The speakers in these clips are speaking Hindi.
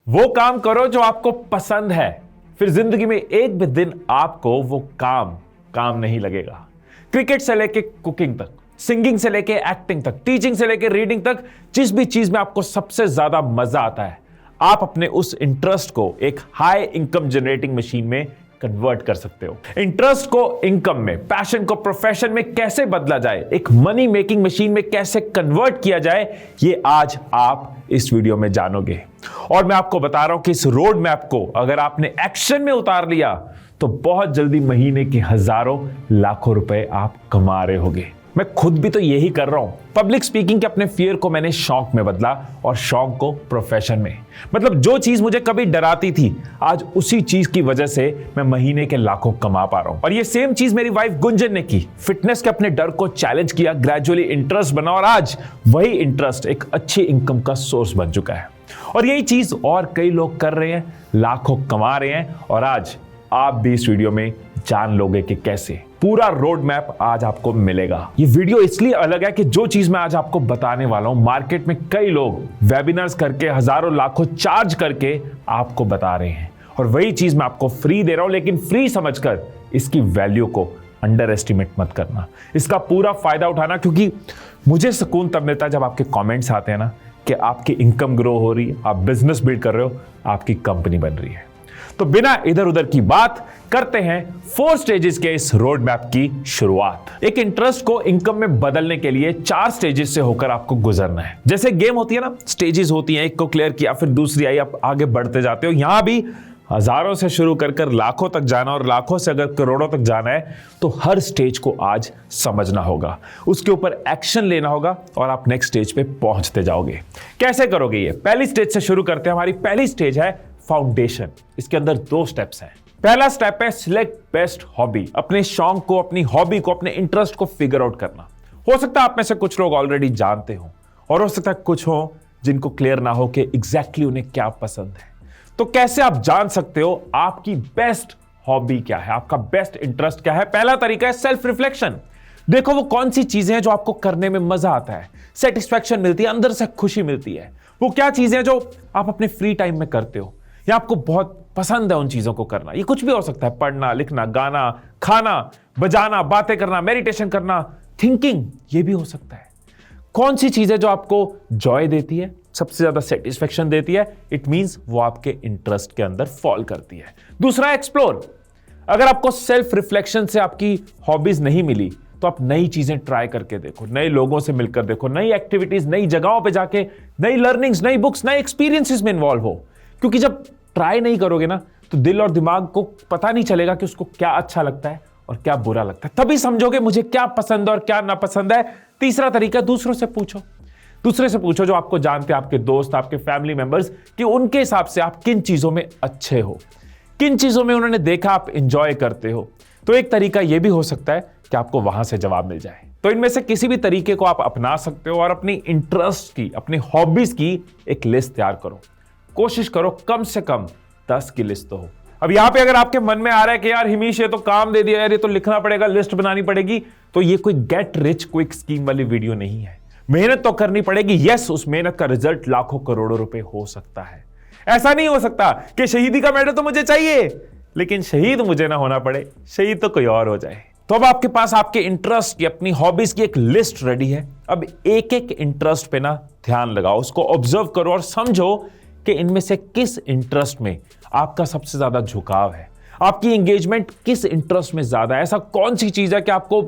वो काम करो जो आपको पसंद है, फिर जिंदगी में एक भी दिन आपको वो काम नहीं लगेगा। क्रिकेट से लेके कुकिंग तक, सिंगिंग से लेके एक्टिंग तक, टीचिंग से लेके रीडिंग तक, जिस भी चीज में आपको सबसे ज्यादा मजा आता है, आप अपने उस इंटरेस्ट को एक हाई इनकम जनरेटिंग मशीन में कन्वर्ट कर सकते हो। इंटरेस्ट को इनकम में, पैशन को प्रोफेशन में कैसे बदला जाए, एक मनी मेकिंग मशीन में कैसे कन्वर्ट किया जाए, ये आज आप इस वीडियो में जानोगे। और मैं आपको बता रहा हूं कि इस रोड मैप को अगर आपने एक्शन में उतार लिया तो बहुत जल्दी महीने के हजारों लाखों रुपए आप कमा रहे होगे। मैं खुद भी तो यही कर रहा हूं। पब्लिक स्पीकिंग के अपने फियर को मैंने शौक में बदला और शौक को प्रोफेशन में। मतलब जो चीज मुझे कभी डराती थी, आज उसी चीज की वजह से मैं महीने के लाखों कमा पा रहा हूं। और ये सेम चीज मेरी वाइफ गुंजन ने की। फिटनेस के अपने डर को चैलेंज किया, ग्रेजुअली इंटरेस्ट बना और आज वही इंटरेस्ट एक अच्छी इनकम का सोर्स बन चुका है। और यही चीज और कई लोग कर रहे हैं, लाखों कमा रहे हैं। और आज आप भी इस वीडियो में जान लोगे कि कैसे। पूरा रोड मैप आज आपको मिलेगा। ये वीडियो इसलिए अलग है कि जो चीज मैं आज आपको बताने वाला हूं, मार्केट में कई लोग वेबिनार्स करके हजारों लाखों चार्ज करके आपको बता रहे हैं, और वही चीज मैं आपको फ्री दे रहा हूं। लेकिन फ्री समझकर इसकी वैल्यू को अंडर एस्टिमेट मत करना, इसका पूरा फायदा उठाना, क्योंकि मुझे सुकून तब मिलता है जब आपके कमेंट्स आते हैं ना कि आपकी इनकम ग्रो हो रही है, आप बिजनेस बिल्ड कर रहे हो, आपकी कंपनी बन रही है। तो बिना इधर उधर की बात करते हैं 4 स्टेजेस के इस रोड मैप की शुरुआत। एक इंटरेस्ट को इनकम में बदलने के लिए 4 स्टेजेस से होकर आपको गुजरना है। जैसे गेम होती है ना, स्टेजेस होती हैं, एक को क्लियर किया फिर दूसरी आई, आप आगे बढ़ते जाते हो। यहां भी हजारों से शुरू कर लाखों तक जाना, और लाखों से अगर करोड़ों तक जाना है तो हर स्टेज को आज समझना होगा, उसके ऊपर एक्शन लेना होगा और आप नेक्स्ट स्टेज पे पहुंचते जाओगे। कैसे करोगे ये? पहली स्टेज से शुरू करते हैं। हमारी पहली स्टेज है फाउंडेशन। इसके अंदर 2 स्टेप्स हैं। पहला स्टेप है सिलेक्ट बेस्ट हॉबी। अपने शौक को, अपनी हॉबी को, अपने इंटरेस्ट को फिगर आउट करना। हो सकता है आप में से कुछ लोग ऑलरेडी जानते हो, और हो सकता है कुछ हो जिनको क्लियर ना हो कि एग्जैक्टली उन्हें क्या पसंद है। तो कैसे आप जान सकते हो आपकी बेस्ट हॉबी क्या है, आपका बेस्ट इंटरेस्ट क्या है? पहला तरीका है सेल्फ रिफ्लेक्शन। देखो वो कौन सी चीजें हैं जो आपको करने में मजा आता है, सेटिस्फैक्शन मिलती है, अंदर से खुशी मिलती है। वो क्या चीजें हैं जो आप अपने फ्री टाइम में करते हो या आपको बहुत पसंद है उन चीजों को करना। ये कुछ भी हो सकता है, पढ़ना, लिखना, गाना, खाना, बजाना, बातें करना, मेडिटेशन करना, थिंकिंग, ये भी हो सकता है। कौन सी चीज है जो आपको जॉय देती है, सबसे ज्यादा सेटिस्फैक्शन देती है? इट मींस वो आपके इंटरेस्ट के अंदर फॉल करती है। दूसरा, एक्सप्लोर। अगर आपको सेल्फ रिफ्लेक्शन से आपकी हॉबीज नहीं मिली तो आप नई चीजें ट्राई करके देखो, नए लोगों से मिलकर देखो, नई एक्टिविटीज, नई जगहों पे जाके नई लर्निंग्स, नई बुक्स, नए एक्सपीरियंसेस में इन्वॉल्व हो। क्योंकि जब ट्राई नहीं करोगे ना तो दिल और दिमाग को पता नहीं चलेगा कि उसको क्या अच्छा लगता है और क्या बुरा लगता है। तभी समझोगे मुझे क्या पसंद है और क्या नापसंद है। तीसरा तरीका, दूसरों से पूछो। दूसरे से पूछो जो आपको जानते हैं, आपके दोस्त, आपके फैमिली मेंबर्स, कि उनके हिसाब से आप किन चीजों में अच्छे हो, किन चीजों में उन्होंने देखा आप एंजॉय करते हो। तो एक तरीका यह भी हो सकता है कि आपको वहां से जवाब मिल जाए। तो इनमें से किसी भी तरीके को आप अपना सकते हो और अपनी इंटरेस्ट की, अपनी हॉबीज की एक लिस्ट तैयार करो। कोशिश करो कम से कम 10 की लिस्ट तो हो। अब यहां पे अगर आपके मन में आ रहा है कि यार हिमीश ये तो काम दे दिया यार, ये तो लिखना पड़ेगा, लिस्ट बनानी पड़ेगी, तो ये कोई गेट रिच क्विक स्कीम वाली वीडियो नहीं है। मेहनत तो करनी पड़ेगी। यस, उस मेहनत का रिजल्ट लाखों करोड़ों रुपए हो सकता है। ऐसा नहीं हो सकता कि शहीदी का मेडल तो मुझे चाहिए लेकिन शहीद मुझे ना होना पड़े, शहीद तो कोई और हो जाए। तो अब आपके पास आपके इंटरेस्ट की, अपनी हॉबीज की एक लिस्ट रेडी है। अब एक एक इंटरेस्ट पे ना ध्यान लगाओ, उसको ऑब्जर्व करो और समझो कि इनमें से किस इंटरेस्ट में आपका सबसे ज्यादा झुकाव है, आपकी एंगेजमेंट किस इंटरेस्ट में ज्यादा है। ऐसा कौन सी चीज है कि आपको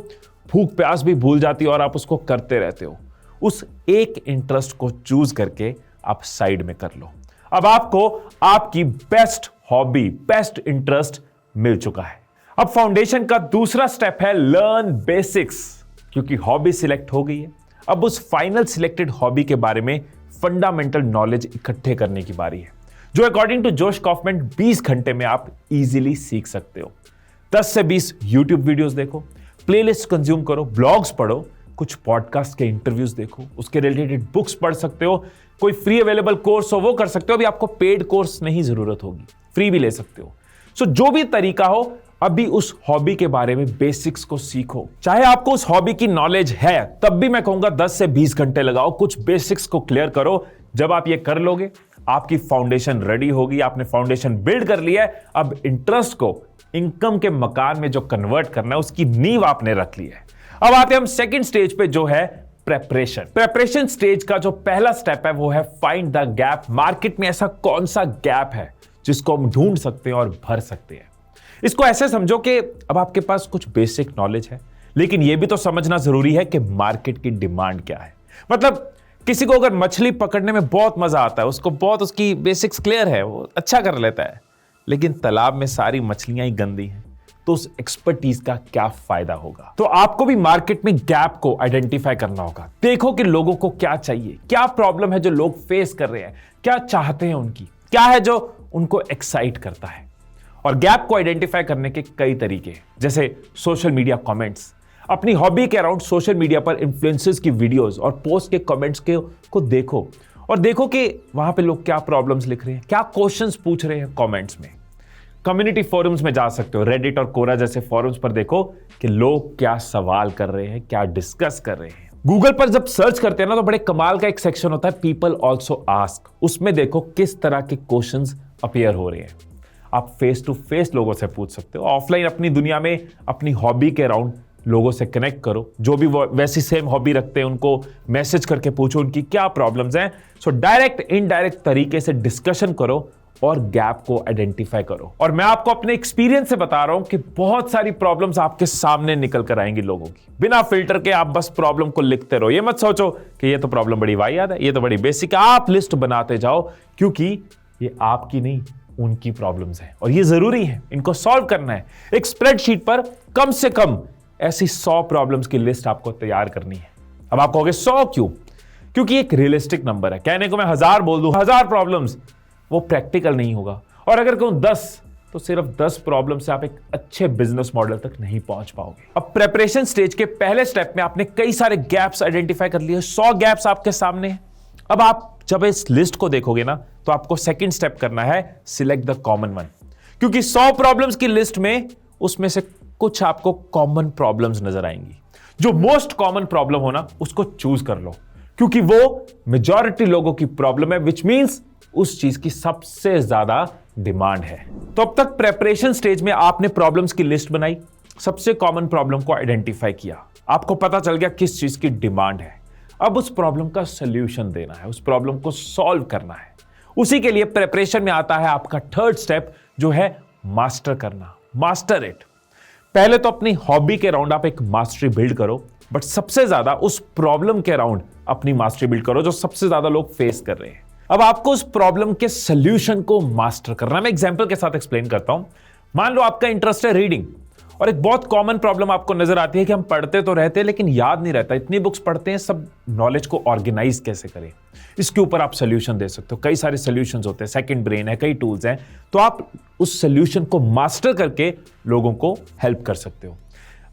भूख प्यास भी भूल जाती है और आप उसको करते रहते हो। उस एक इंटरेस्ट को चूज करके आप साइड में कर लो। अब आपको आपकी बेस्ट हॉबी, बेस्ट इंटरेस्ट मिल चुका है। अब फाउंडेशन का दूसरा स्टेप है लर्न बेसिक्स। क्योंकि हॉबी सिलेक्ट हो गई है, अब उस फाइनल सिलेक्टेड हॉबी के बारे में फंडामेंटल नॉलेज इकट्ठे करने की बारी है, जो अकॉर्डिंग टू जोश कॉफमैन 20 घंटे में आप इजीली सीख सकते हो। 10 से 20 यूट्यूब वीडियोस देखो, प्लेलिस्ट कंज्यूम करो, ब्लॉग्स पढ़ो, कुछ पॉडकास्ट के इंटरव्यूज देखो, उसके रिलेटेड बुक्स पढ़ सकते हो, कोई फ्री अवेलेबल कोर्स हो वो कर सकते हो। अभी आपको पेड कोर्स नहीं जरूरत होगी, फ्री भी ले सकते हो। सो जो भी तरीका हो, अभी उस हॉबी के बारे में बेसिक्स को सीखो। चाहे आपको उस हॉबी की नॉलेज है, तब भी मैं कहूंगा 10 से 20 घंटे लगाओ, कुछ बेसिक्स को क्लियर करो। जब आप ये कर लोगे, आपकी फाउंडेशन रेडी होगी, आपने फाउंडेशन बिल्ड कर लिया है, अब इंटरेस्ट को इनकम के मकान में जो कन्वर्ट करना है उसकी नींव आपने रख ली है। अब आते हैं हम सेकंड स्टेज पे जो है प्रेपरेशन। प्रेपरेशन स्टेज का जो पहला स्टेप है वो है फाइंड द गैप। मार्केट में ऐसा कौन सा गैप है जिसको हम ढूंढ सकते हैं और भर सकते हैं। इसको ऐसे समझो कि अब आपके पास कुछ बेसिक नॉलेज है, लेकिन यह भी तो समझना जरूरी है कि मार्केट की डिमांड क्या है। मतलब किसी को अगर मछली पकड़ने में बहुत मजा आता है, उसको बहुत उसकी बेसिक्स क्लियर है, वो अच्छा कर लेता है, लेकिन तालाब में सारी मछलियां ही गंदी हैं, तो उस एक्सपर्टीज का क्या फायदा होगा। तो आपको भी मार्केट में गैप को आइडेंटिफाई करना होगा। देखो कि लोगों को क्या चाहिए, क्या प्रॉब्लम है जो लोग फेस कर रहे हैं, क्या चाहते हैं उनकी, क्या है जो उनको एक्साइट करता है। और गैप को आइडेंटिफाई करने के कई तरीके, जैसे सोशल मीडिया कमेंट्स। अपनी हॉबी के अराउंड सोशल मीडिया पर इन्फ्लुएंसर्स की वीडियोस और पोस्ट के कमेंट्स को देखो और देखो कि वहां पे लोग क्या प्रॉब्लम्स लिख रहे हैं, क्या क्वेश्चंस पूछ रहे हैं कमेंट्स में। कम्युनिटी फोरम्स में जा सकते हो, रेडिट और कोरा जैसे फोरम्स पर देखो कि लोग क्या सवाल कर रहे हैं, क्या डिस्कस कर रहे हैं। गूगल पर जब सर्च करते हैं ना तो बड़े कमाल का एक सेक्शन होता है पीपल ऑल्सो आस्क। उसमें देखो किस तरह के क्वेश्चंस अपीयर हो रहे हैं। आप फेस टू फेस लोगों से पूछ सकते हो। ऑफलाइन अपनी दुनिया में अपनी हॉबी के अराउंड लोगों से कनेक्ट करो, जो भी वो वैसी सेम हॉबी रखते हैं उनको मैसेज करके पूछो उनकी क्या प्रॉब्लम्स हैं। सो डायरेक्ट इनडायरेक्ट तरीके से डिस्कशन करो और गैप को आइडेंटिफाई करो। और मैं आपको अपने एक्सपीरियंस से बता रहा हूं कि बहुत सारी प्रॉब्लम्स आपके सामने निकल कर आएंगी लोगों की, बिना फिल्टर के। आप बस प्रॉब्लम को लिखते रहो, ये मत सोचो कि ये तो प्रॉब्लम बड़ी वाहियात है, ये तो बड़ी बेसिक है। आप लिस्ट बनाते जाओ, क्योंकि ये आपकी नहीं उनकी प्रॉब्लम्स हैं और ये जरूरी है, इनको सॉल्व करना है। एक स्प्रेडशीट पर कम से कम ऐसी 100 प्रॉब्लम्स की लिस्ट आपको तैयार करनी है। अब आप कहोगे 100 क्यों? क्योंकि एक रियलिस्टिक नंबर है। कहने को मैं 1000 बोल दूं, 1000 प्रॉब्लम्स, वो प्रैक्टिकल नहीं होगा। और अगर कहूं 10, तो सिर्फ 10 प्रॉब्लम से आप एक अच्छे बिजनेस मॉडल तक नहीं पहुंच पाओगे। अब प्रेपरेशन स्टेज के पहले स्टेप में आपने कई सारे गैप्स आइडेंटिफाई कर लिए, 100 गैप्स आपके सामने हैं। अब आप जब इस लिस्ट को देखोगे ना तो आपको सेकंड स्टेप करना है सिलेक्ट द कॉमन वन। क्योंकि 100 प्रॉब्लम्स की लिस्ट में उसमें से कुछ आपको कॉमन प्रॉब्लम्स नजर आएंगी। जो मोस्ट कॉमन प्रॉब्लम हो ना उसको चूज कर लो, क्योंकि वो मेजॉरिटी लोगों की प्रॉब्लम है, विच मींस उस चीज की सबसे ज्यादा डिमांड है। तो अब तक प्रेपरेशन स्टेज में आपने प्रॉब्लम्स की लिस्ट बनाई, सबसे कॉमन प्रॉब्लम को आइडेंटिफाई किया, आपको पता चल गया किस चीज की डिमांड है। अब उस प्रॉब्लम का सॉल्यूशन देना है, उस प्रॉब्लम को सॉल्व करना है। उसी के लिए प्रेपरेशन में आता है आपका थर्ड स्टेप, जो है मास्टर करना, मास्टर इट। पहले तो अपनी हॉबी के अराउंड आप एक मास्टरी बिल्ड करो, बट सबसे ज्यादा उस प्रॉब्लम के अराउंड अपनी मास्टरी बिल्ड करो जो सबसे ज्यादा लोग फेस कर रहे हैं। अब आपको उस प्रॉब्लम के सॉल्यूशन को मास्टर करना है। मैं एग्जांपल के साथ एक्सप्लेन करता हूं। मान लो आपका इंटरेस्ट है रीडिंग, और एक बहुत कॉमन प्रॉब्लम आपको नजर आती है कि हम पढ़ते तो रहते हैं लेकिन याद नहीं रहता, इतनी बुक्स पढ़ते हैं, सब नॉलेज को ऑर्गेनाइज कैसे करें। इसके ऊपर आप सोल्यूशन दे सकते हो। कई सारे सोल्यूशंस होते हैं, सेकंड ब्रेन है, कई टूल्स हैं, तो आप उस सोल्यूशन को मास्टर करके लोगों को हेल्प कर सकते हो।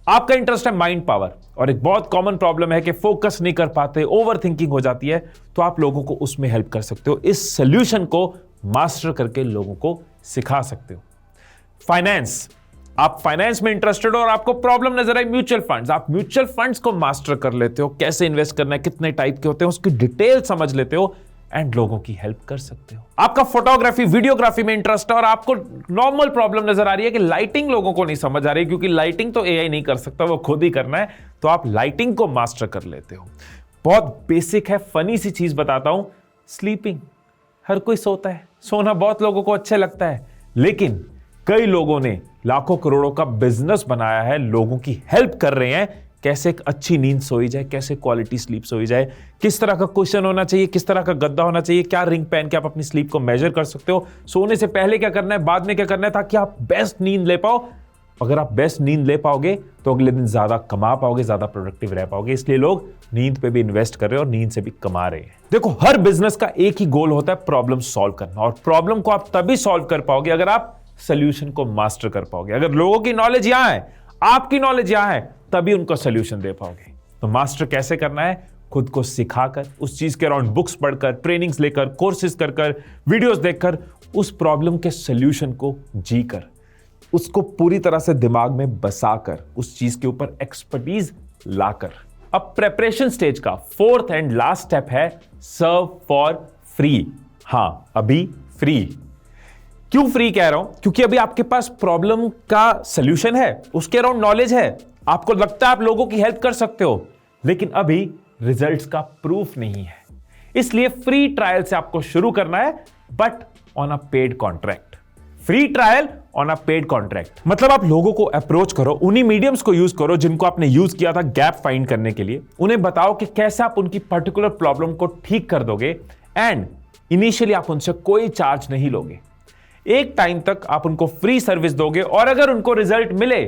आपका इंटरेस्ट है माइंड पावर, और एक बहुत कॉमन प्रॉब्लम है कि फोकस नहीं कर पाते, ओवर थिंकिंग हो जाती है, तो आप लोगों को उसमें हेल्प कर सकते हो। इस सोल्यूशन को मास्टर करके लोगों को सिखा सकते हो। फाइनेंस, आप फाइनेंस में इंटरेस्टेड हो और आपको प्रॉब्लम नजर आई म्यूचुअल फंड्स, आप म्यूचुअल फंड्स को मास्टर कर लेते हो, कैसे इन्वेस्ट करना है, कितने टाइप के होते हैं, उसकी डिटेल समझ लेते हो एंड लोगों की हेल्प कर सकते हो। आपका फोटोग्राफी, वीडियोग्राफी में इंटरेस्ट है और आपको नॉर्मल प्रॉब्लम नजर आ रही है कि लाइटिंग लोगों को नहीं समझ आ रही, क्योंकि लाइटिंग तो एआई नहीं कर सकता, वो खुद ही करना है, तो आप लाइटिंग को मास्टर कर लेते हो। बहुत बेसिक है, फनी सी चीज बताता हूं, स्लीपिंग। हर कोई सोता है, सोना बहुत लोगों को अच्छा लगता है, लेकिन कई लोगों ने लाखों करोड़ों का बिजनेस बनाया है, लोगों की हेल्प कर रहे हैं कैसे एक अच्छी नींद सोई जाए, कैसे क्वालिटी स्लीप सोई जाए, किस तरह का क्वेश्चन होना चाहिए, किस तरह का गद्दा होना चाहिए, क्या रिंग पहन के आप अपनी स्लीप को मेजर कर सकते हो, सोने से पहले क्या करना है, बाद में क्या करना है, ताकि आप बेस्ट नींद ले पाओ। अगर आप बेस्ट नींद ले पाओगे तो अगले दिन ज्यादा कमा पाओगे, ज्यादा प्रोडक्टिव रह पाओगे। इसलिए लोग नींद पे भी इन्वेस्ट कर रहे हैं और नींद से भी कमा रहे हैं। देखो, हर बिजनेस का एक ही गोल होता है, प्रॉब्लम सॉल्व करना, और प्रॉब्लम को आप तभी सॉल्व कर पाओगे अगर आप सोल्यूशन को मास्टर कर पाओगे। अगर लोगों की नॉलेज यहां है, आपकी नॉलेज यहां है, तभी उनको सोल्यूशन दे पाओगे। तो मास्टर कैसे करना है? खुद को सिखाकर, उस चीज के अराउंड बुक्स पढ़कर, ट्रेनिंग्स लेकर, कोर्सेज कर, वीडियोस देखकर, उस प्रॉब्लम के सोल्यूशन को जीकर, उसको पूरी तरह से दिमाग में बसाकर, उस चीज के ऊपर एक्सपर्टीज लाकर। अब प्रेपरेशन स्टेज का फोर्थ एंड लास्ट स्टेप है सर्व फॉर फ्री। हां, अभी फ्री। क्यों फ्री कह रहा हूं? क्योंकि अभी आपके पास प्रॉब्लम का सॉल्यूशन है, उसके अराउंड नॉलेज है, आपको लगता है आप लोगों की हेल्प कर सकते हो, लेकिन अभी रिजल्ट्स का प्रूफ नहीं है। इसलिए फ्री ट्रायल से आपको शुरू करना है, but on a paid contract. Free trial on a paid contract मतलब आप लोगों को अप्रोच करो, उन्हीं मीडियम्स को यूज करो जिनको आपने यूज किया था गैप फाइंड करने के लिए। उन्हें बताओ कि कैसे आप उनकी पर्टिकुलर प्रॉब्लम को ठीक कर दोगे, एंड इनिशियली आप उनसे कोई चार्ज नहीं लोगे। एक टाइम तक आप उनको फ्री सर्विस दोगे, और अगर उनको रिजल्ट मिले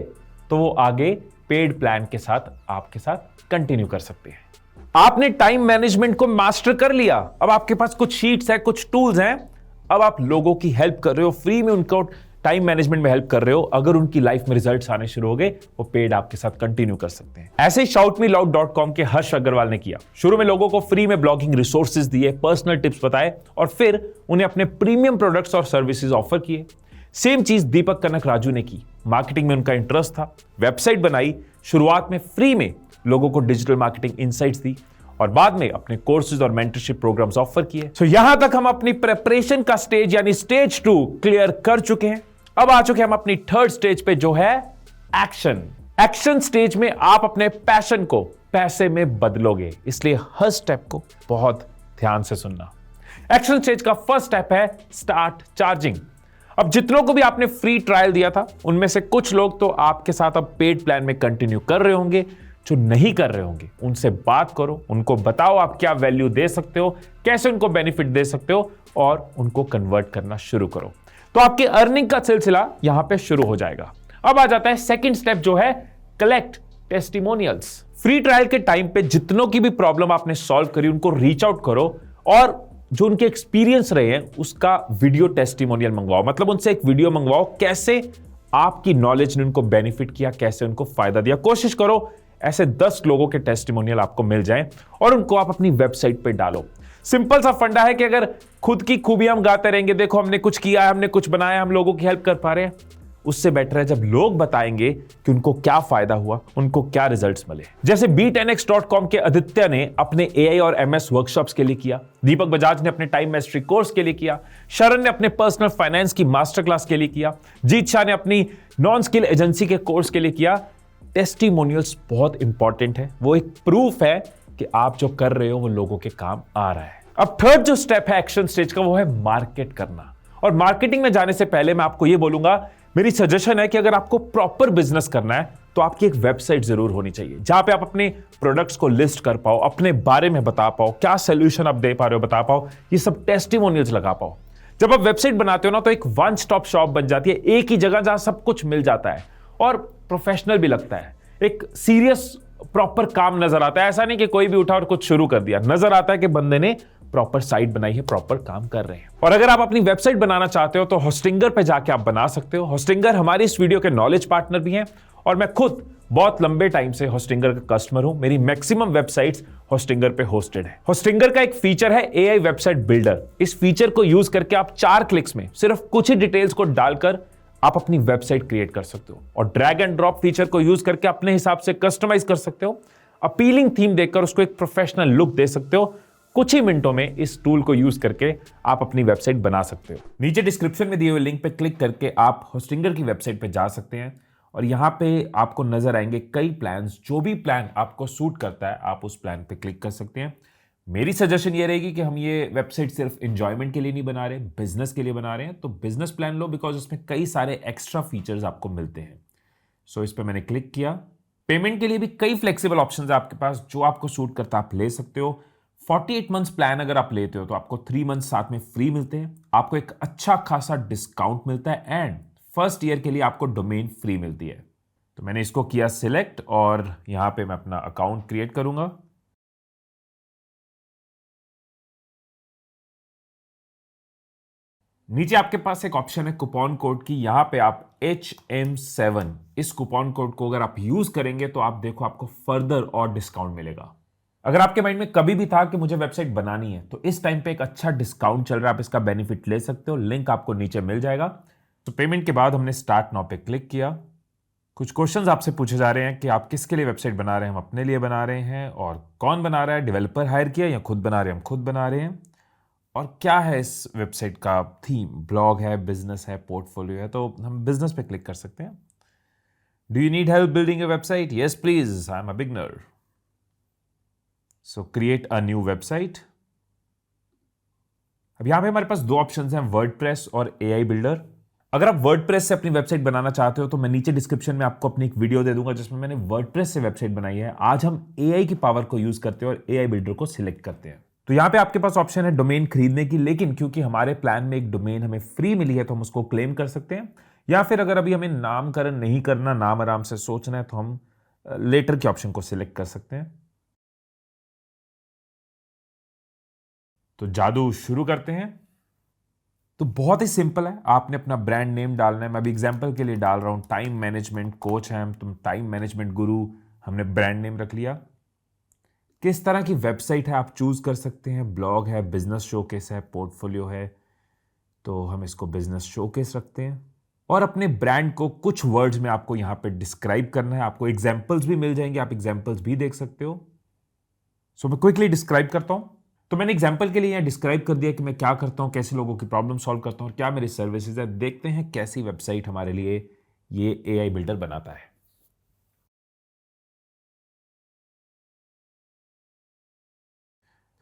तो वो आगे पेड प्लान के साथ आपके साथ कंटिन्यू कर सकते हैं। आपने टाइम मैनेजमेंट को मास्टर कर लिया, अब आपके पास कुछ शीट्स है, कुछ टूल्स हैं, अब आप लोगों की हेल्प कर रहे हो, फ्री में उनको टाइम मैनेजमेंट में हेल्प कर रहे हो। अगर उनकी लाइफ में रिजल्ट्स आने शुरू हो गए, वो पेड आपके साथ कंटिन्यू कर सकते हैं। ऐसे shoutmeloud.com के हर्ष अग्रवाल ने किया। शुरू में लोगों को फ्री में ब्लॉगिंग रिसोर्सेज दिए, पर्सनल टिप्स बताए, और फिर उन्हें अपने प्रीमियम प्रोडक्ट्स और सर्विसेज ऑफर किए। सेम चीज दीपक कनक राजू ने की। मार्केटिंग में उनका इंटरेस्ट था, वेबसाइट बनाई, शुरुआत में फ्री में लोगों को डिजिटल मार्केटिंग इनसाइट्स दी, और बाद में अपने कोर्सेज और मेंटरशिप प्रोग्राम्स ऑफर किए। सो यहां तक हम अपनी प्रेपरेशन का स्टेज यानी स्टेज 2 क्लियर कर चुके हैं। अब आ चुके हम अपनी थर्ड स्टेज पे, जो है एक्शन। एक्शन स्टेज में आप अपने पैशन को पैसे में बदलोगे, इसलिए हर स्टेप को बहुत ध्यान से सुनना। एक्शन स्टेज का फर्स्ट स्टेप है स्टार्ट चार्जिंग। अब जितनों को भी आपने फ्री ट्रायल दिया था, उनमें से कुछ लोग तो आपके साथ अब पेड प्लान में कंटिन्यू कर रहे होंगे। जो नहीं कर रहे होंगे उनसे बात करो, उनको बताओ आप क्या वैल्यू दे सकते हो, कैसे उनको बेनिफिट दे सकते हो, और उनको कन्वर्ट करना शुरू करो। तो आपके अर्निंग का सिलसिला यहां पे शुरू हो जाएगा। अब आ जाता है सेकंड स्टेप, जो है कलेक्ट टेस्टिमोनियल्स। फ्री ट्रायल के टाइम पे जितनों की भी प्रॉब्लम आपने सॉल्व करी, उनको रीच आउट करो, और जो उनके एक्सपीरियंस रहे हैं उसका वीडियो टेस्टिमोनियल मंगवाओ। मतलब उनसे एक वीडियो मंगवाओ, कैसे आपकी नॉलेज ने उनको बेनिफिट किया, कैसे उनको फायदा दिया। कोशिश करो ऐसे 10 लोगों के टेस्टिमोनियल आपको मिल जाएं, और उनको आप अपनी वेबसाइट पे डालो। सिंपल सा फंडा है कि अगर खुद की खूबियां हम गाते रहेंगे, देखो हमने कुछ किया है, हमने कुछ बनाया, हम लोगों की हेल्प कर पा रहे हैं, उससे बेटर है जब लोग बताएंगे कि उनको क्या फायदा हुआ, उनको क्या रिजल्ट्स मिले। जैसे B10x.com के आदित्य ने अपने AI और MS वर्कशॉप्स के लिए किया, दीपक बजाज ने अपने टाइम मैस्टरी कोर्स के लिए किया, शरण ने अपने पर्सनल फाइनेंस की मास्टर क्लास के लिए किया, जीत शाह ने अपनी नॉन स्किल एजेंसी के कोर्स के लिए किया। टेस्टिमोनियल्स बहुत इंपॉर्टेंट है, वो एक प्रूफ है कि आप जो कर रहे हो वो लोगों के काम आ रहा है। अब थर्ड जो स्टेप है एक्शन स्टेज का, वो है मार्केट करना। और मार्केटिंग में जाने से पहले मैं आपको ये बोलूंगा, मेरी सजेशन है कि अगर आपको प्रॉपर बिजनेस करना है तो आपकी एक वेबसाइट जरूर होनी चाहिए, जहां पे आप अपने प्रोडक्ट्स को लिस्ट कर पाओ, अपने बारे में बता पाओ, क्या सोल्यूशन आप दे पा रहे हो बता पाओ, ये सब टेस्टिमोनियल्स लगा पाओ। जब आप वेबसाइट बनाते हो ना, तो एक वन स्टॉप शॉप बन जाती है, एक ही जगह जहां सब कुछ मिल जाता है, और प्रोफेशनल भी लगता है, एक सीरियस प्रॉपर काम नजर आता है। ऐसा नहीं कि कोई भी उठा और कुछ शुरू कर दिया, नजर आता है कि बंदे ने प्रॉपर साइट बनाई है, प्रॉपर काम कर रहे हैं। और अगर आप अपनी वेबसाइट बनाना चाहते हो तो होस्टिंगर पे जाके आप बना सकते हो। होस्टिंगर हमारी इस वीडियो के नॉलेज पार्टनर भी हैं, और मैं खुद बहुत लंबे टाइम से होस्टिंगर का कस्टमर हूं। मेरी मैक्सिमम वेबसाइट्स होस्टिंगर पे होस्टेड है। होस्टिंगर का एक फीचर है AI वेबसाइट बिल्डर। इस फीचर को यूज करके आप 4 क्लिक्स में सिर्फ कुछ ही डिटेल्स को डालकर आप अपनी वेबसाइट क्रिएट कर सकते हो, और ड्रैग एंड ड्रॉप फीचर को यूज करके अपने हिसाब से कस्टमाइज कर सकते हो। अपीलिंग थीम देकर उसको एक प्रोफेशनल लुक दे सकते हो। कुछ ही मिनटों में इस टूल को यूज करके आप अपनी वेबसाइट बना सकते हो। नीचे डिस्क्रिप्शन में दिए हुए लिंक पे क्लिक करके आप होस्टिंगर की वेबसाइट पे जा सकते हैं, और यहां पे आपको नजर आएंगे कई प्लान्स। जो भी प्लान आपको सूट करता है आप उस प्लान पे क्लिक कर सकते हैं। मेरी सजेशन ये रहेगी कि हम ये वेबसाइट सिर्फ एंजॉयमेंट के लिए नहीं बना रहे, बिजनेस के लिए बना रहे हैं। तो बिजनेस प्लान लो, बिकॉज उसमें कई सारे एक्स्ट्रा फीचर्स आपको मिलते हैं। सो इस पर मैंने क्लिक किया। पेमेंट के लिए भी कई फ्लेक्सिबल ऑप्शन है आपके पास, जो आपको सूट करता है आप ले सकते हो। 48 मंथ्स प्लान अगर आप लेते हो तो आपको 3 मंथ साथ में फ्री मिलते हैं, आपको एक अच्छा खासा डिस्काउंट मिलता है, एंड फर्स्ट ईयर के लिए आपको डोमेन फ्री मिलती है। तो मैंने इसको किया सिलेक्ट, और यहां पे मैं अपना अकाउंट क्रिएट करूंगा। नीचे आपके पास एक ऑप्शन है कूपन कोड की, यहां पे आप HM7 इस कूपन कोड को अगर आप यूज करेंगे तो आप देखो आपको फर्दर और डिस्काउंट मिलेगा। अगर आपके माइंड में कभी भी था कि मुझे वेबसाइट बनानी है, तो इस टाइम पे एक अच्छा डिस्काउंट चल रहा है, आप इसका बेनिफिट ले सकते हो। लिंक आपको नीचे मिल जाएगा। तो पेमेंट के बाद हमने स्टार्ट नाउ पे क्लिक किया। कुछ क्वेश्चंस आपसे पूछे जा रहे हैं कि आप किसके लिए वेबसाइट बना रहे हैं। हम अपने लिए बना रहे हैं, और कौन बना रहा है, डेवलपर हायर किया या खुद बना रहे हैं, हम खुद बना रहे हैं। और क्या है इस वेबसाइट का थीम? ब्लॉग है, बिजनेस है, पोर्टफोलियो है, तो हम बिजनेस पे क्लिक कर सकते हैं। Do you need help building A website? Yes please, I am a beginner. So create a new website. अब यहां पे हमारे पास दो ऑप्शंस हैं, वर्डप्रेस और एआई बिल्डर। अगर आप वर्डप्रेस से अपनी वेबसाइट बनाना चाहते हो तो मैं नीचे डिस्क्रिप्शन में आपको अपनी एक वीडियो दे दूंगा जिसमें मैंने वर्डप्रेस से वेबसाइट बनाई है। आज हम एआई की पावर को यूज करते हैं और एआई बिल्डर को सिलेक्ट करते हैं। तो यहां पे आपके पास ऑप्शन है डोमेन खरीदने की, लेकिन क्योंकि हमारे प्लान में एक डोमेन हमें फ्री मिली है तो हम उसको क्लेम कर सकते हैं। या फिर अगर अभी हमें नामकरण नहीं करना, नाम आराम से सोचना है, तो हम लेटर के ऑप्शन को सिलेक्ट कर सकते हैं। तो जादू शुरू करते हैं। तो बहुत ही सिंपल है, आपने अपना ब्रांड नेम डालना है। मैं अभी एग्जांपल के लिए डाल रहा हूं टाइम मैनेजमेंट कोच है, तुम टाइम मैनेजमेंट गुरु, हमने ब्रांड नेम रख लिया। किस तरह की वेबसाइट है आप चूज कर सकते हैं, ब्लॉग है, बिजनेस शोकेस है, पोर्टफोलियो है, तो हम इसको बिजनेस शोकेस रखते हैं। और अपने ब्रांड को कुछ वर्ड्स में आपको यहां पे डिस्क्राइब करना है। आपको एग्जांपल्स भी मिल जाएंगे, आप एग्जांपल्स भी देख सकते हो। सो मैं क्विकली डिस्क्राइब करता हूं। तो मैंने एग्जांपल के लिए यहां डिस्क्राइब कर दिया कि मैं क्या करता हूं, कैसे लोगों की प्रॉब्लम सॉल्व करता हूं और क्या मेरी सर्विसेज है। देखते हैं कैसी वेबसाइट हमारे लिए ये एआई बिल्डर बनाता है।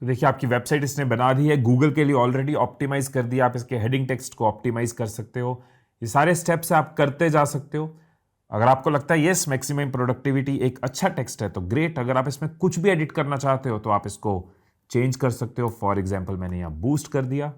तो देखिए आपकी वेबसाइट इसने बना दी है, गूगल के लिए ऑलरेडी ऑप्टिमाइज कर दिया। आप इसके हेडिंग टेक्स्ट को ऑप्टिमाइज कर सकते हो। ये सारे स्टेप्स आप करते जा सकते हो। अगर आपको लगता है यस मैक्सिमम प्रोडक्टिविटी एक अच्छा टेक्स्ट है तो ग्रेट। अगर आप इसमें कुछ भी एडिट करना चाहते हो तो आप इसको चेंज कर सकते हो। फॉर एग्जाम्पल मैंने यहां बूस्ट कर दिया।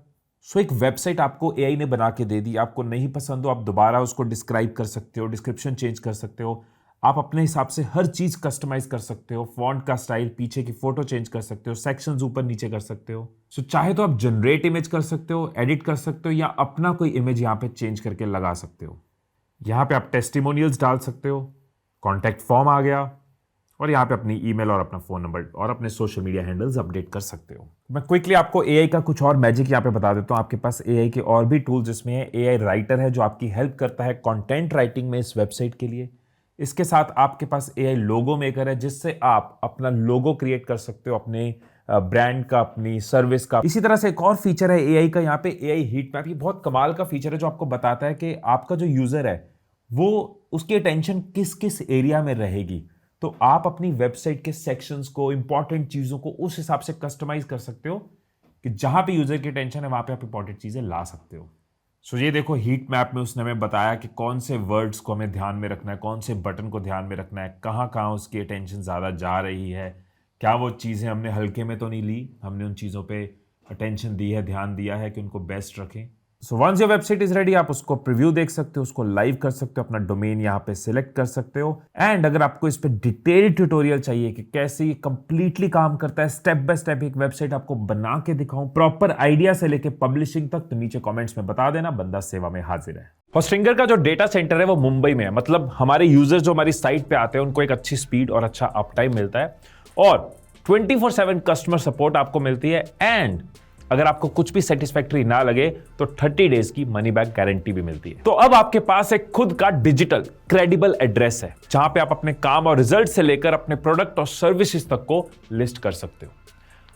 सो एक वेबसाइट आपको एआई ने बना के दे दी। आपको नहीं पसंद हो आप दोबारा उसको डिस्क्राइब कर सकते हो, डिस्क्रिप्शन चेंज कर सकते हो, आप अपने हिसाब से हर चीज कस्टमाइज कर सकते हो। फॉन्ट का स्टाइल, पीछे की फोटो चेंज कर सकते हो, सेक्शंस ऊपर नीचे कर सकते हो। सो चाहे तो आप जनरेट इमेज कर सकते हो, एडिट कर सकते हो, या अपना कोई इमेज यहां पे चेंज करके लगा सकते हो। यहां पे आप टेस्टिमोनियल्स डाल सकते हो, कॉन्टैक्ट फॉर्म आ गया, और यहां पे अपनी ईमेल और अपना फोन नंबर और अपने सोशल मीडिया हैंडल्स अपडेट कर सकते हो। मैं क्विकली आपको एआई का कुछ और मैजिक यहां पे बता देता हूं। आपके पास एआई के और भी टूल्स इसमें है। एआई राइटर है जो आपकी हेल्प करता है कंटेंट राइटिंग में इस वेबसाइट के लिए। इसके साथ आपके पास एआई लोगो मेकर है जिससे आप अपना लोगो क्रिएट कर सकते हो, अपने ब्रांड का, अपनी सर्विस का। इसी तरह से एक और फीचर है एआई का, यहाँ पे एआई हीट मैप। ये बहुत कमाल का फीचर है जो आपको बताता है कि आपका जो यूजर है वो उसकी अटेंशन किस किस एरिया में रहेगी। तो आप अपनी वेबसाइट के सेक्शंस को, इंपॉर्टेंट चीजों को उस हिसाब से कस्टमाइज कर सकते हो कि जहां पे यूजर की अटेंशन है वहां पे आप इंपॉर्टेंट चीजें ला सकते हो। सो ये देखो हीट मैप में उसने हमें बताया कि कौन से वर्ड्स को हमें ध्यान में रखना है, कौन से बटन को ध्यान में रखना है, कहां कहां उसकी अटेंशन ज्यादा जा रही है, क्या वो चीजें हमने हल्के में तो नहीं ली, हमने उन चीजों पे अटेंशन दी है, ध्यान दिया है कि उनको बेस्ट रखें। So once your website is ready, आप उसको प्रीव्यू देख सकते हो, उसको लाइव कर सकते हो, अपना डोमेन यहाँ पे सिलेक्ट कर सकते हो। एंड अगर आपको इस पे डिटेल्ड ट्यूटोरियल चाहिए कि कैसे ये कंप्लीटली काम करता है, स्टेप बाय स्टेप एक वेबसाइट आपको बना के दिखाऊं, प्रॉपर आइडिया से लेके पब्लिशिंग तक, तो नीचे कमेंट्स में बता देना, बंदा सेवा में हाजिर है। होस्टिंगर का जो डेटा सेंटर है वो मुंबई में है। मतलब हमारे यूजर्स जो हमारी साइट पे आते हैं उनको एक अच्छी स्पीड और अच्छा अप टाइम मिलता है, और 24/7 कस्टमर सपोर्ट आपको मिलती है। एंड अगर आपको कुछ भी सेटिस्फैक्टरी ना लगे तो 30 डेज की मनी बैक गारंटी भी मिलती है। तो अब आपके पास एक खुद का डिजिटल क्रेडिबल एड्रेस है जहां पे आप अपने काम और रिजल्ट से लेकर अपने प्रोडक्ट और सर्विसेज तक को लिस्ट कर सकते हो।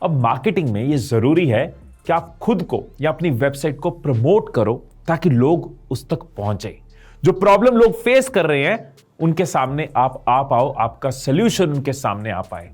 अब मार्केटिंग में ये जरूरी है कि आप खुद को या अपनी वेबसाइट को प्रमोट करो ताकि लोग उस तक पहुंचे। जो प्रॉब्लम लोग फेस कर रहे हैं उनके सामने आप आ पाओ, आपका सोल्यूशन उनके सामने आ पाए।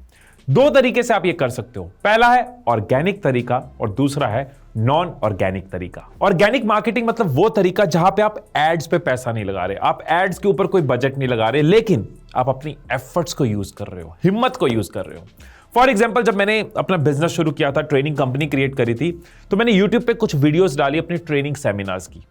दो तरीके से आप ये कर सकते हो। पहला है ऑर्गेनिक तरीका और दूसरा है नॉन ऑर्गेनिक तरीका। ऑर्गेनिक मार्केटिंग मतलब वो तरीका जहां पे आप एड्स पे पैसा नहीं लगा रहे, आप एड्स के ऊपर कोई बजट नहीं लगा रहे, लेकिन आप अपनी एफर्ट्स को यूज कर रहे हो, हिम्मत को यूज कर रहे हो। फॉर एग्जाम्पल, जब मैंने अपना बिजनेस शुरू किया था, ट्रेनिंग कंपनी क्रिएट करी थी, तो मैंने यूट्यूब पे कुछ वीडियोस डाली अपनी ट्रेनिंग सेमिनार्स की।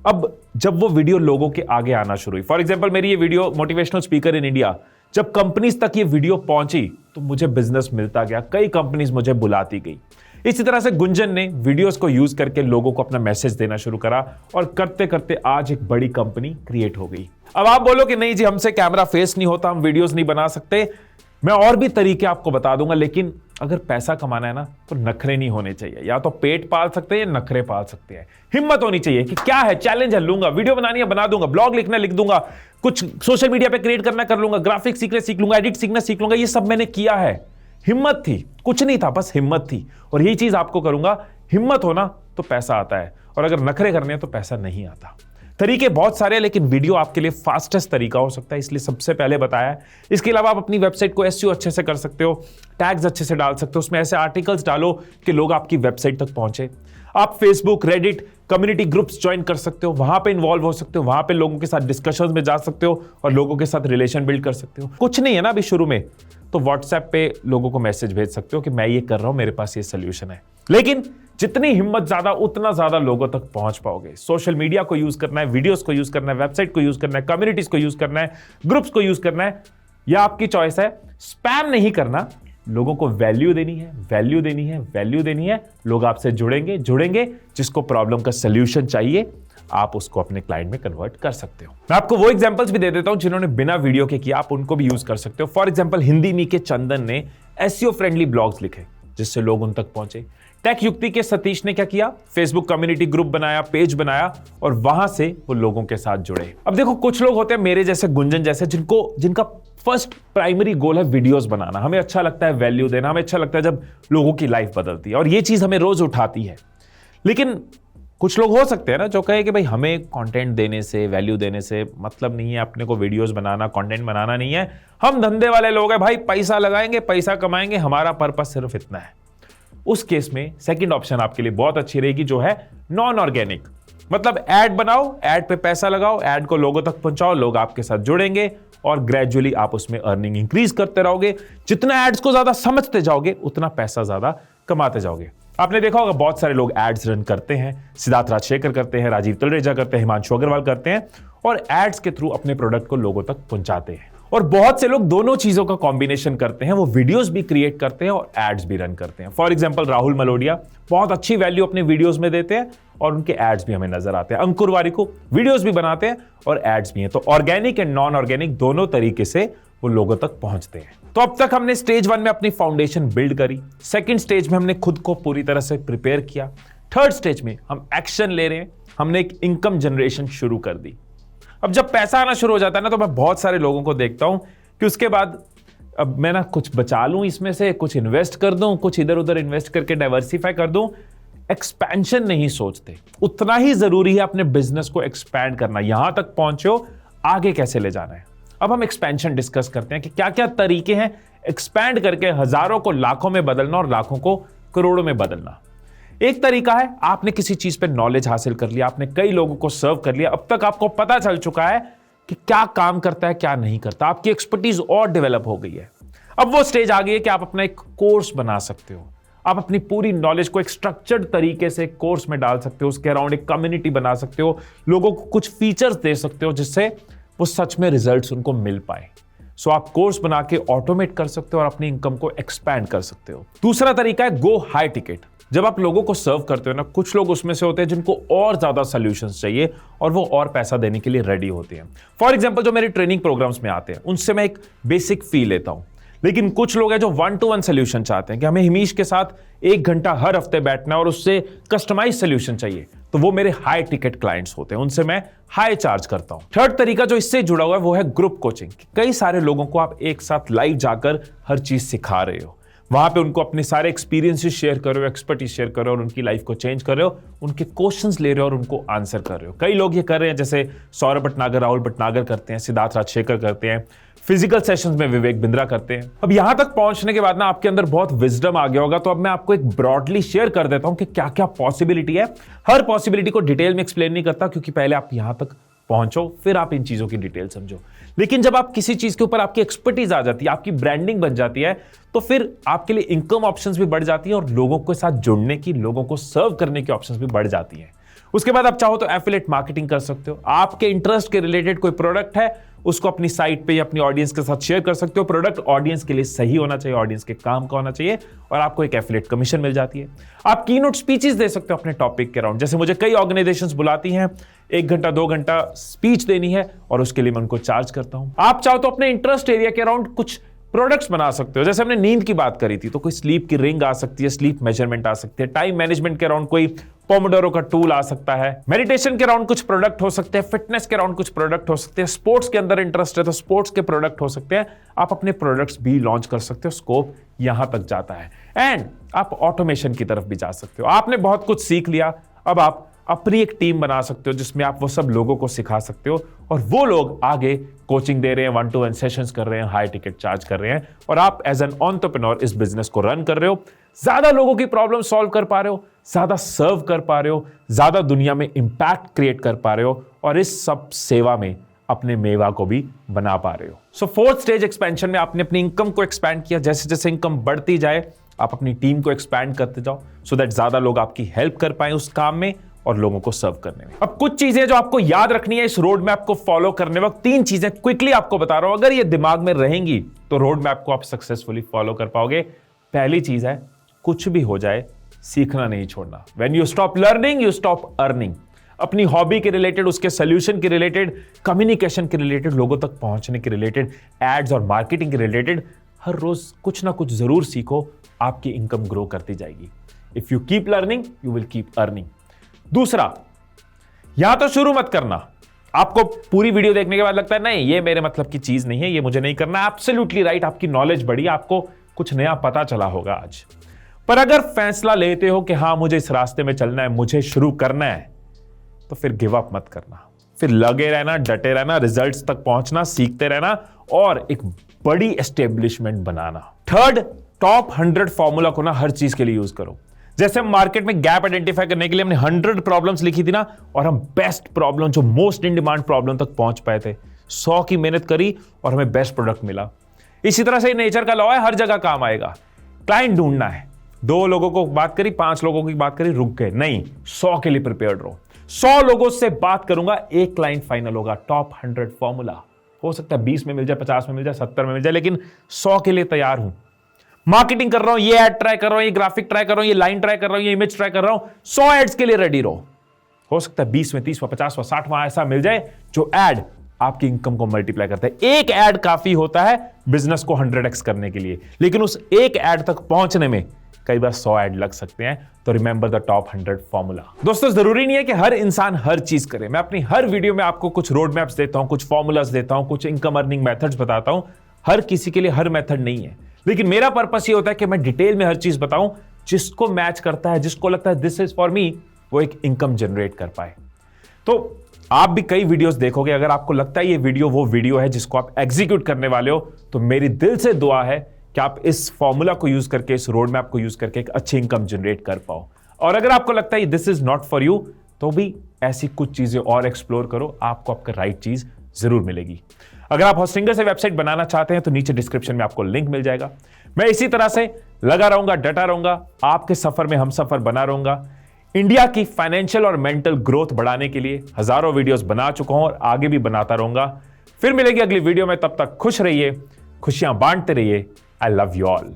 अब जब वो वीडियो लोगों के आगे आना शुरू हुई, फॉर एग्जाम्पल मेरी ये video motivational speaker in India, जब कंपनीज तक ये वीडियो पहुंची तो मुझे बिजनेस मिलता गया, कई कंपनीज मुझे बुलाती गई। इसी तरह से गुंजन ने वीडियोस को यूज करके लोगों को अपना मैसेज देना शुरू करा और करते करते आज एक बड़ी कंपनी क्रिएट हो गई। अब आप बोलो कि नहीं जी, हमसे कैमरा फेस नहीं होता, हम वीडियोस नहीं बना सकते। मैं और भी तरीके आपको बता दूंगा, लेकिन अगर पैसा कमाना है ना तो नखरे नहीं होने चाहिए। या तो पेट पाल सकते हैं या नखरे पाल सकते हैं। हिम्मत होनी चाहिए कि क्या है, चैलेंज है, लूंगा, वीडियो बनानी है बना दूंगा, ब्लॉग लिखना लिख दूंगा, कुछ सोशल मीडिया पे क्रिएट करना कर लूंगा, ग्राफिक सीखना सीख लूंगा, एडिट सीखना सीख लूंगा। ये सब मैंने किया है, हिम्मत थी, कुछ नहीं था, बस हिम्मत थी। और यही चीज आपको करूंगा हिम्मत हो ना तो पैसा आता है, और अगर नखरे करने हैं तो पैसा नहीं आता। तरीके बहुत सारे हैं, लेकिन वीडियो आपके लिए फास्टेस्ट तरीका हो सकता है, इसलिए सबसे पहले बताया है। इसके अलावा आप अपनी वेबसाइट को एसईओ अच्छे से कर सकते हो, टैग्स अच्छे से डाल सकते हो, उसमें ऐसे आर्टिकल्स डालो कि लोग आपकी वेबसाइट तक पहुंचे। आप Facebook, Reddit, community groups join कर सकते हो, वहां पे इन्वॉल्व हो सकते हो, वहां पे लोगों के साथ डिस्कशंस में जा सकते हो और लोगों के साथ रिलेशन बिल्ड कर सकते हो। कुछ नहीं है ना अभी शुरू में, तो व्हाट्सएप पे लोगों को मैसेज भेज सकते हो कि मैं ये कर रहा हूं, मेरे पास ये सोल्यूशन है। लेकिन जितनी हिम्मत ज्यादा, उतना ज्यादा लोगों तक पहुंच पाओगे। सोशल मीडिया को यूज करना है, वीडियोस को यूज करना है, वेबसाइट को यूज करना है, कम्युनिटीज को यूज करना है, ग्रुप्स को यूज करना है, यह आपकी चॉइस है। स्पैम नहीं करना, लोगों को वैल्यू देनी है, वैल्यू देनी है, वैल्यू देनी है। लोग आपसे जुड़ेंगे, जिसको प्रॉब्लम का सोल्यूशन चाहिए आप उसको अपने क्लाइंट में कन्वर्ट कर सकते हो। मैं आपको वो एग्जांपल्स भी दे देता हूं जिन्होंने बिना वीडियो के किया, आप उनको भी यूज कर सकते हो। फॉर एग्जांपल, हिंदी मी के चंदन ने एसईओ फ्रेंडली ब्लॉग्स लिखे जिससे लोग उन तक पहुंचे। टेक युक्ति के सतीश ने क्या किया, फेसबुक कम्युनिटी ग्रुप बनाया, पेज बनाया और वहां से वो लोगों के साथ जुड़े। अब देखो, कुछ लोग होते हैं मेरे जैसे, गुंजन जैसे, जिनका फर्स्ट प्राइमरी गोल है वीडियोस बनाना। हमें अच्छा लगता है वैल्यू देना, हमें अच्छा लगता है जब लोगों की लाइफ बदलती है, और ये चीज हमें रोज उठाती है। लेकिन कुछ लोग हो सकते हैं ना जो कहे कि भाई हमें कंटेंट देने से, वैल्यू देने से मतलब नहीं है, अपने को वीडियोस बनाना, कंटेंट बनाना नहीं है, हम धंधे वाले लोग हैं भाई, पैसा लगाएंगे, पैसा कमाएंगे, हमारा पर्पस सिर्फ इतना है। उस केस में सेकंड ऑप्शन आपके लिए बहुत अच्छी रहेगी, जो है नॉन ऑर्गेनिक। मतलब ऐड बनाओ, ऐड पे पैसा लगाओ, ऐड को लोगों तक पहुंचाओ, लोग आपके साथ जुड़ेंगे और ग्रेजुअली आप उसमें अर्निंग इंक्रीज करते रहोगे। जितना एड्स को ज्यादा समझते जाओगे उतना पैसा ज्यादा कमाते जाओगे। आपने देखा होगा बहुत सारे लोग एड्स रन करते हैं, सिद्धार्थ राजशेखर करते हैं, राजीव तलरेजा करते हैं, हिमांशु अग्रवाल करते हैं, और एड्स के थ्रू अपने प्रोडक्ट को लोगों तक पहुंचाते हैं। और बहुत से लोग दोनों चीजों का कॉम्बिनेशन करते हैं, वो वीडियोस भी क्रिएट करते हैं और एड्स भी रन करते हैं। फॉर एग्जांपल, राहुल मलोडिया बहुत अच्छी वैल्यू अपने वीडियोस में देते हैं और उनके एड्स भी हमें नजर आते हैं। अंकुर वारिको वीडियोस भी बनाते हैं और एड्स भी हैं। तो ऑर्गेनिक एंड नॉन ऑर्गेनिक दोनों तरीके से वो लोगों तक पहुंचते हैं। तो अब तक हमने स्टेज 1 में अपनी फाउंडेशन बिल्ड करी, सेकंड स्टेज में हमने खुद को पूरी तरह से प्रिपेयर किया, थर्ड स्टेज में हम एक्शन ले रहे हैं, हमने एक इनकम जनरेशन शुरू कर दी। अब जब पैसा आना शुरू हो जाता है ना, तो मैं बहुत सारे लोगों को देखता हूं कि उसके बाद अब मैं ना कुछ बचा लूं इसमें से, कुछ इन्वेस्ट कर दूं, कुछ इधर उधर इन्वेस्ट करके डाइवर्सिफाई कर दूं। एक्सपेंशन नहीं सोचते। उतना ही जरूरी है अपने बिजनेस को एक्सपैंड करना। यहां तक पहुंचे हो, आगे कैसे ले जाना है। अब हम एक्सपेंशन डिस्कस करते हैं कि क्या क्या तरीके हैं एक्सपैंड करके हजारों को लाखों में बदलना और लाखों को करोड़ों में बदलना। एक तरीका है, आपने किसी चीज पे नॉलेज हासिल कर लिया, आपने कई लोगों को सर्व कर लिया, अब तक आपको पता चल चुका है कि क्या काम करता है, क्या नहीं करता, आपकी एक्सपर्टीज और डेवलप हो गई है। अब वो स्टेज आ गई है कि आप अपना एक कोर्स बना सकते हो। आप अपनी पूरी नॉलेज को एक स्ट्रक्चर्ड तरीके से कोर्स में डाल सकते हो, उसके अराउंड एक कम्युनिटी बना सकते हो, लोगों को कुछ फीचर्स दे सकते हो जिससे वो सच में रिजल्ट्स उनको मिल पाए। सो आप कोर्स बना के ऑटोमेट कर सकते हो और अपनी इनकम को एक्सपैंड कर सकते हो। दूसरा तरीका है गो हाई टिकट। जब आप लोगों को सर्व करते हो ना, कुछ लोग उसमें से होते हैं जिनको और ज्यादा सॉल्यूशंस चाहिए और वो और पैसा देने के लिए रेडी होते हैं। फॉर एग्जांपल, जो मेरे ट्रेनिंग प्रोग्राम्स में आते हैं उनसे मैं एक बेसिक फी लेता हूं, लेकिन कुछ लोग हैं जो 1-to-1 सोल्यूशन चाहते हैं कि हमें हिमीश के साथ 1 घंटा हर हफ्ते बैठना और उससे कस्टमाइज सोल्यूशन चाहिए, तो वो मेरे हाई टिकट क्लाइंट्स होते हैं, उनसे मैं हाई चार्ज करता हूं। थर्ड तरीका जो इससे जुड़ा हुआ है वो है ग्रुप कोचिंग। कई सारे लोगों को आप एक साथ लाइव जाकर हर चीज सिखा रहे हो, वहां पे उनको अपने सारे एक्सपीरियंसेस शेयर कर रहे हो, एक्सपर्टीज शेयर कर रहे हो और उनकी लाइफ को चेंज कर रहे हो, उनके क्वेश्चंस ले रहे हो और उनको आंसर कर रहे हो। कई लोग ये कर रहे हैं, जैसे सौरभ भटनागर, राहुल भटनागर करते हैं, सिद्धार्थ राजशेखर करते हैं, फिजिकल सेशंस में विवेक बिंद्रा करते हैं। अब यहां तक पहुंचने के बाद ना आपके अंदर बहुत विजडम आ गया होगा, तो अब मैं आपको एक ब्रॉडली शेयर कर देता हूं कि क्या क्या पॉसिबिलिटी है। हर पॉसिबिलिटी को डिटेल में एक्सप्लेन नहीं करता, क्योंकि पहले आप यहां तक पहुंचो फिर आप इन चीजों की डिटेल समझो। लेकिन जब आप किसी चीज के ऊपर आपकी एक्सपर्टीज आ जाती है, आपकी ब्रांडिंग बन जाती है, तो फिर आपके लिए इनकम ऑप्शंस भी बढ़ जाती है और लोगों के साथ जुड़ने की, लोगों को सर्व करने की ऑप्शंस भी बढ़ जाती हैं। उसके बाद आप चाहो तो एफिलिएट मार्केटिंग कर सकते हो। आपके इंटरेस्ट के रिलेटेड कोई प्रोडक्ट है, उसको अपनी साइट पे या अपनी ऑडियंस के साथ शेयर कर सकते हो। प्रोडक्ट ऑडियंस के लिए सही होना चाहिए, ऑडियंस के काम का होना चाहिए और आपको एक एफिलिएट कमीशन मिल जाती है। आप कीनोट स्पीचेस दे सकते हो अपने टॉपिक के अराउंड। जैसे मुझे कई ऑर्गेनाइजेशंस बुलाती हैं, 1 घंटा 2 घंटा स्पीच देनी है और उसके लिए मैं उनको चार्ज करता हूं। आप चाहो तो अपने इंटरेस्ट एरिया के अराउंड कुछ प्रोडक्ट्स बना सकते हो। जैसे हमने नींद की बात करी थी, तो कोई स्लीप की रिंग आ सकती है, स्लीप मेजरमेंट आ सकती है। टाइम मैनेजमेंट के अराउंड कोई पोमोडोरो का टूल आ सकता है, मेडिटेशन के अराउंड कुछ प्रोडक्ट हो सकते हैं, फिटनेस के अराउंड कुछ प्रोडक्ट हो सकते हैं, स्पोर्ट्स के अंदर इंटरेस्ट है तो स्पोर्ट्स के प्रोडक्ट हो सकते हैं। आप अपने प्रोडक्ट्स भी लॉन्च कर सकते हो, स्कोप यहां तक जाता है। एंड आप ऑटोमेशन की तरफ भी जा सकते हो। आपने बहुत कुछ सीख लिया, अब आप अपनी एक टीम बना सकते हो जिसमें आप वो सब लोगों को सिखा सकते हो और वो लोग आगे कोचिंग दे रहे हैं, 1-to-1 सेशंस कर रहे हैं, हाई टिकट चार्ज कर रहे हैं और आप एज एन एंटरप्रेन्योर इस बिजनेस को रन कर रहे हो, ज्यादा लोगों की प्रॉब्लम सॉल्व कर पा रहे हो, ज्यादा सर्व कर पा रहे हो, ज्यादा दुनिया में इंपैक्ट क्रिएट कर पा रहे हो और इस सब सेवा में अपने मेवा को भी बना पा रहे हो। सो फोर्थ स्टेज एक्सपेंशन में आपने अपनी इनकम को एक्सपैंड किया। जैसे जैसे इनकम बढ़ती जाए आप अपनी टीम को एक्सपैंड करते जाओ सो दैट ज्यादा लोग आपकी हेल्प कर पाए उस काम में और लोगों को सर्व करने में। अब कुछ चीजें जो आपको याद रखनी है इस रोड मैप को फॉलो करने वक्त, 3 चीजें क्विकली आपको बता रहा हूं, अगर ये दिमाग में रहेंगी तो रोड मैप को आप सक्सेसफुली फॉलो कर पाओगे। पहली चीज है, कुछ भी हो जाए सीखना नहीं छोड़ना। When you stop learning you stop earning. अपनी हॉबी के रिलेटेड, उसके सोल्यूशन के रिलेटेड, कम्युनिकेशन के रिलेटेड, लोगों तक पहुंचने के रिलेटेड, एड्स और मार्केटिंग के रिलेटेड हर रोज कुछ ना कुछ जरूर सीखो, आपकी इनकम ग्रो करती जाएगी। If you keep learning you will keep earning. दूसरा, यहां तो शुरू मत करना। आपको पूरी वीडियो देखने के बाद लगता है नहीं ये मेरे मतलब की चीज नहीं है, ये मुझे नहीं करना। एब्सोल्युटली राइट, आपकी नॉलेज बढ़ी, आपको कुछ नया पता चला होगा आज। पर अगर फैसला लेते हो कि हां मुझे इस रास्ते में चलना है, मुझे शुरू करना है, तो फिर गिव अप मत करना, फिर लगे रहना, डटे रहना, रिजल्ट्स तक पहुंचना, सीखते रहना और एक बड़ी एस्टेब्लिशमेंट बनाना। थर्ड, टॉप 100 फॉर्मूला को ना हर चीज के लिए यूज करो। जैसे हम मार्केट में गैप आइडेंटिफाई करने के लिए हमने 100 प्रॉब्लम्स लिखी थी ना, और हम बेस्ट प्रॉब्लम, जो मोस्ट इन डिमांड प्रॉब्लम तक पहुंच पाए थे। 100 की मेहनत करी और हमें बेस्ट प्रोडक्ट मिला। इसी तरह से नेचर का लॉ है, हर जगह काम आएगा। क्लाइंट ढूंढना है, 2 लोगों को बात करी, 5 लोगों की बात करी, रुक गए, नहीं, 100 के लिए प्रिपेयर्ड रहो। 100 लोगों से बात करूंगा, एक क्लाइंट फाइनल होगा। टॉप 100 फॉर्मूला हो सकता है 20 में मिल जाए, 50 में मिल जाए, 70 में मिल जाए, लेकिन 100 के लिए तैयार हूं। मार्केटिंग कर रहा हूं, ये एड ट्राई कर रहा हूं, ये ग्राफिक ट्राई कर रहा हूं, ये लाइन ट्राई कर रहा हूं, ये इमेज ट्राई कर रहा हूं, 100 एड्स के लिए रेडी रहो। हो सकता है 20 में, 30 में, 50 में, 60 में ऐसा मिल जाए जो एड आपकी इनकम को मल्टीप्लाई करता है। एक एड काफी होता है बिजनेस को 100x करने के लिए, लेकिन उस एक एड तक पहुंचने में कई बार 100 एड लग सकते हैं। तो रिमेंबर द टॉप 100 फॉर्मूला। दोस्तों, जरूरी नहीं है कि हर इंसान हर चीज करे। मैं अपनी हर वीडियो में आपको कुछ रोड मैप्स देता हूं, कुछ फॉर्मूलाज देता हूं, कुछ इनकम अर्निंग मेथड्स बताता हूं। हर किसी के लिए हर मेथड नहीं है, लेकिन मेरा पर्पस ये होता है कि मैं डिटेल में हर चीज बताऊं, जिसको मैच करता है, जिसको लगता है दिस इज फॉर मी, वो एक इनकम जनरेट कर पाए। तो आप भी कई वीडियोस देखोगे, अगर आपको लगता है ये वीडियो वो वीडियो है जिसको आप एग्जीक्यूट करने वाले हो, तो मेरी दिल से दुआ है कि आप इस फॉर्मूला को यूज करके, इस रोड मैप को यूज करके एक अच्छी इनकम जनरेट कर पाओ। और अगर आपको लगता है this is not for you, तो भी ऐसी कुछ चीजें और एक्सप्लोर करो, आपको आपका राइट चीज जरूर मिलेगी। अगर आप होस्टिंगर से वेबसाइट बनाना चाहते हैं तो नीचे डिस्क्रिप्शन में आपको लिंक मिल जाएगा। मैं इसी तरह से लगा रहूंगा, डटा रहूंगा, आपके सफर में हम सफर बना रहूंगा। इंडिया की फाइनेंशियल और मेंटल ग्रोथ बढ़ाने के लिए हजारों वीडियोस बना चुका हूं और आगे भी बनाता रहूंगा। फिर मिलेगी अगली वीडियो में, तब तक खुश रहिए, खुशियां बांटते रहिए। I love you all.